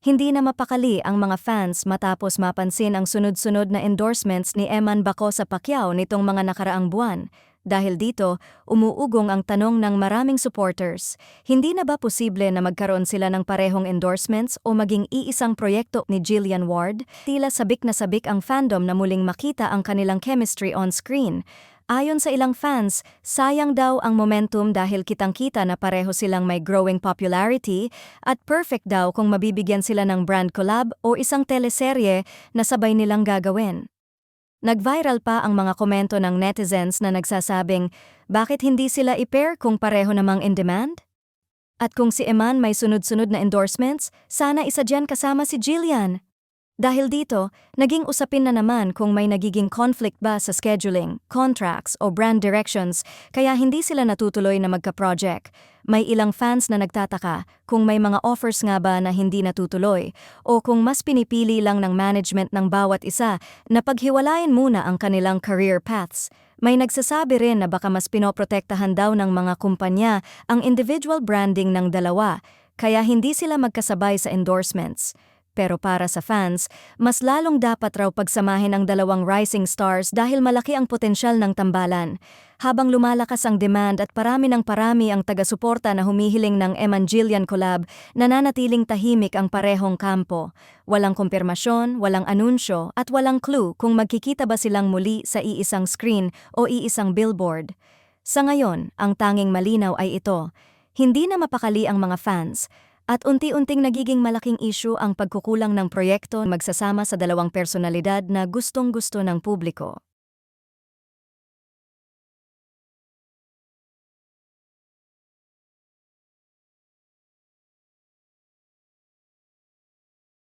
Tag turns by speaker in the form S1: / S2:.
S1: Hindi na mapakali ang mga fans matapos mapansin ang sunod-sunod na endorsements ni Eman Baco sa Pacquiao nitong mga nakaraang buwan. Dahil dito, umuugong ang tanong ng maraming supporters, hindi na ba posible na magkaroon sila ng parehong endorsements o maging iisang proyekto ni Jillian Ward? Tila sabik na sabik ang fandom na muling makita ang kanilang chemistry on screen. Ayon sa ilang fans, sayang daw ang momentum dahil kitang-kita na pareho silang may growing popularity at perfect daw kung mabibigyan sila ng brand collab o isang teleserye na sabay nilang gagawin. Nag-viral pa ang mga komento ng netizens na nagsasabing, bakit hindi sila i-pair kung pareho namang in demand? At kung si Eman may sunod-sunod na endorsements, sana isa dyan kasama si Jillian. Dahil dito, naging usapin na naman kung may nagiging conflict ba sa scheduling, contracts o brand directions kaya hindi sila natutuloy na magka-project. May ilang fans na nagtataka kung may mga offers nga ba na hindi natutuloy o kung mas pinipili lang ng management ng bawat isa na paghiwalayin muna ang kanilang career paths. May nagsasabi rin na baka mas pinoprotektahan daw ng mga kumpanya ang individual branding ng dalawa kaya hindi sila magkasabay sa endorsements. Pero para sa fans, mas lalong dapat raw pagsamahin ang dalawang rising stars dahil malaki ang potensyal ng tambalan. Habang lumalakas ang demand at parami ng parami ang taga-suporta na humihiling ng Eman-Jillian collab, nananatiling tahimik ang parehong kampo. Walang kumpirmasyon, walang anunsyo, at walang clue kung magkikita ba silang muli sa iisang screen o iisang billboard. Sa ngayon, ang tanging malinaw ay ito. Hindi na mapakali ang mga fans, at unti-unting nagiging malaking issue ang pagkukulang ng proyekto magsasama sa dalawang personalidad na gustong-gusto ng publiko.